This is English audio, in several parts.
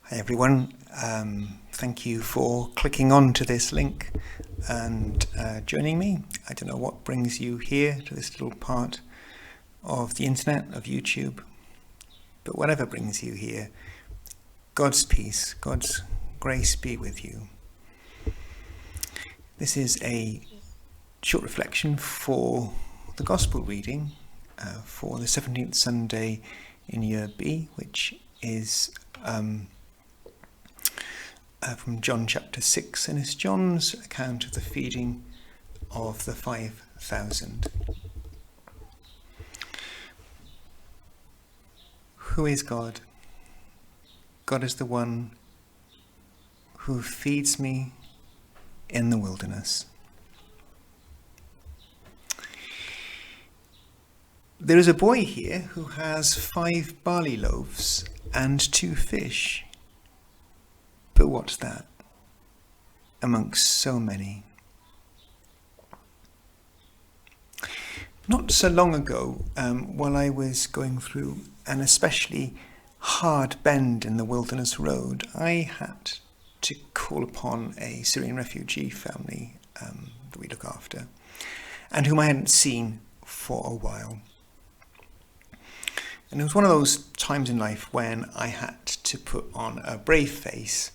Hi everyone, thank you for clicking on to this link and joining me. I don't know what brings you here to this little part of the internet, of YouTube, but whatever brings you here, God's peace, God's grace be with you. This is a short reflection for the Gospel reading for the 17th Sunday in Year B, which is from John chapter 6, and it's John's account of the feeding of the 5,000. Who is God? God is the one who feeds me in the wilderness. There is a boy here who has 5 barley loaves and 2 fish. But what's that amongst so many? Not so long ago, while I was going through an especially hard bend in the wilderness road, I had to call upon a Syrian refugee family that we look after, and whom I hadn't seen for a while. And it was one of those times in life when I had to put on a brave face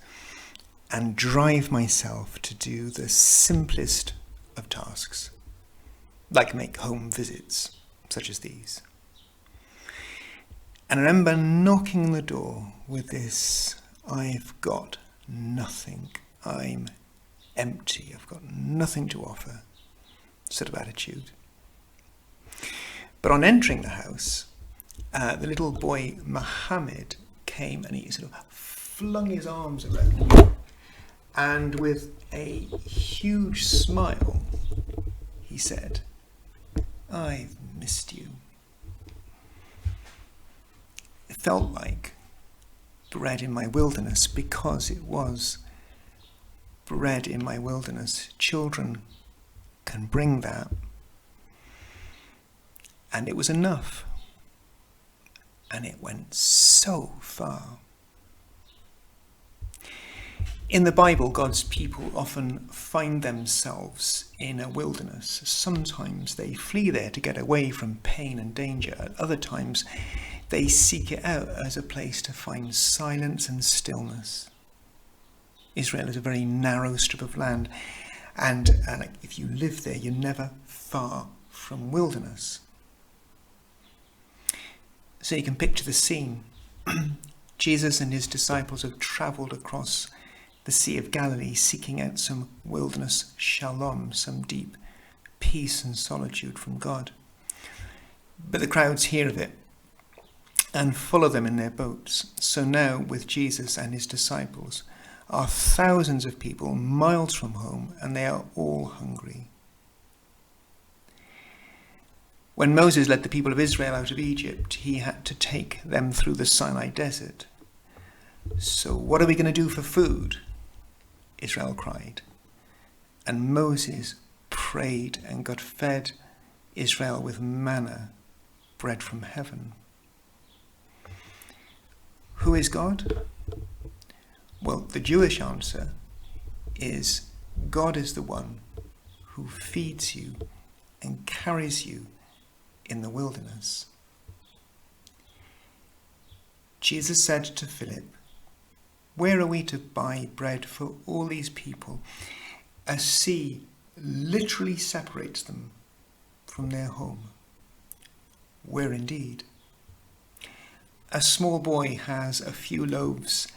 and drive myself to do the simplest of tasks, like make home visits, such as these. And I remember knocking on the door with this, I've got nothing, I'm empty, I've got nothing to offer, sort of attitude. But on entering the house, the little boy Mohammed came and he sort of flung his arms around me, and with a huge smile he said, "I've missed you." It felt like bread in my wilderness, because it was bread in my wilderness. Children can bring that, and it was enough. And it went so far. In the Bible, God's people often find themselves in a wilderness. Sometimes they flee there to get away from pain and danger. At other times, they seek it out as a place to find silence and stillness. Israel is a very narrow strip of land, and if you live there, you're never far from wilderness. So you can picture the scene. Jesus and his disciples have travelled across the Sea of Galilee, seeking out some wilderness shalom, some deep peace and solitude from God. But the crowds hear of it and follow them in their boats. So now, with Jesus and his disciples, are thousands of people miles from home, and they are all hungry. When Moses led the people of Israel out of Egypt, he had to take them through the Sinai desert. "So what are we going to do for food?" Israel cried. And Moses prayed, and God fed Israel with manna, bread from heaven. Who is God? Well, the Jewish answer is God is the one who feeds you and carries you in the wilderness. Jesus said to Philip, "Where are we to buy bread for all these people?" A sea literally separates them from their home. Where indeed? A small boy has a few loaves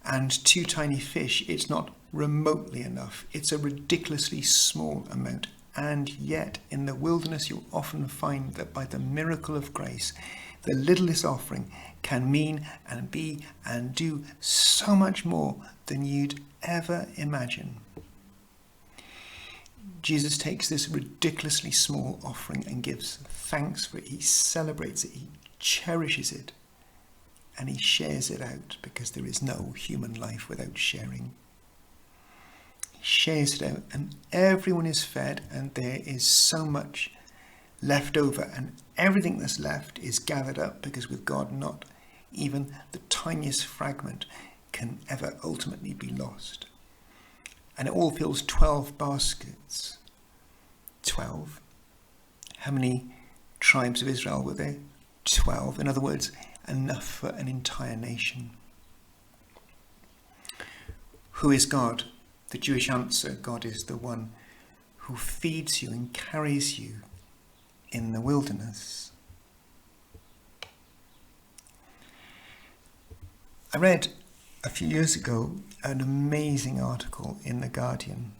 and 2 tiny fish. It's not remotely enough. It's a ridiculously small amount. And yet, in the wilderness, you'll often find that by the miracle of grace, the littlest offering can mean and be and do so much more than you'd ever imagine. Jesus takes this ridiculously small offering and gives thanks for it. He celebrates it, he cherishes it, and he shares it out, because there is no human life without sharing. Shares it out, and everyone is fed, and there is so much left over, and everything that's left is gathered up, because with God, not even the tiniest fragment can ever ultimately be lost. And it all fills 12 baskets. 12. How many tribes of Israel were there? 12. In other words, enough for an entire nation. Who is God? The Jewish answer: God is the one who feeds you and carries you in the wilderness. I read a few years ago an amazing article in The Guardian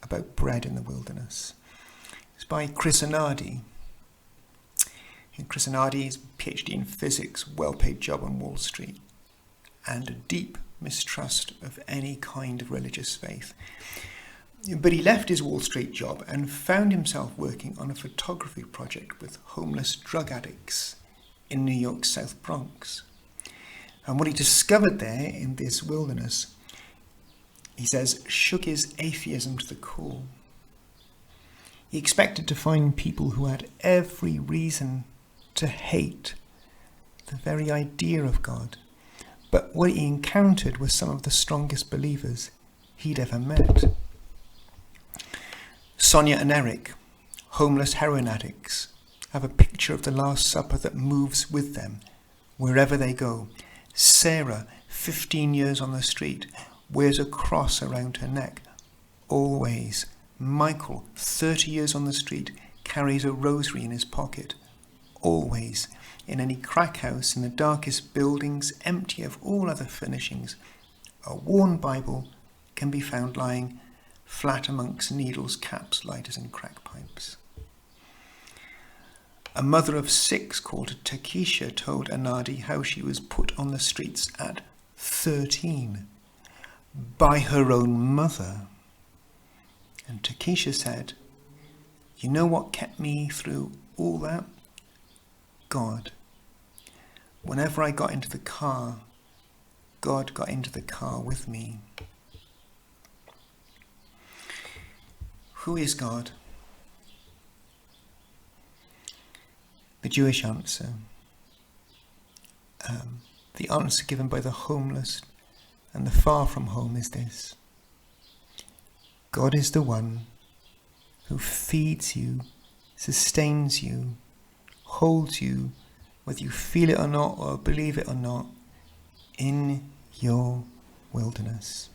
about bread in the wilderness. It's by Chris Anardi. Chris Anardi is a PhD in physics, well-paid job on Wall Street, and a deep mistrust of any kind of religious faith. But he left his Wall Street job and found himself working on a photography project with homeless drug addicts in New York's South Bronx. And what he discovered there in this wilderness, he says, shook his atheism to the core. He expected to find people who had every reason to hate the very idea of God. But what he encountered was some of the strongest believers he'd ever met. Sonia and Eric, homeless heroin addicts, have a picture of the Last Supper that moves with them wherever they go. Sarah, 15 years on the street, wears a cross around her neck, always. Michael, 30 years on the street, carries a rosary in his pocket, always. In any crack house, in the darkest buildings, empty of all other furnishings, a worn Bible can be found lying flat amongst needles, caps, lighters and crack pipes. A mother of 6 called Takesha told Anardi how she was put on the streets at 13 by her own mother. And Takesha said, "You know what kept me through all that? God. Whenever I got into the car, God got into the car with me." Who is God? The Jewish answer, the answer given by the homeless and the far from home is this: God is the one who feeds you, sustains you, holds you, whether you feel it or not, or believe it or not, in your wilderness.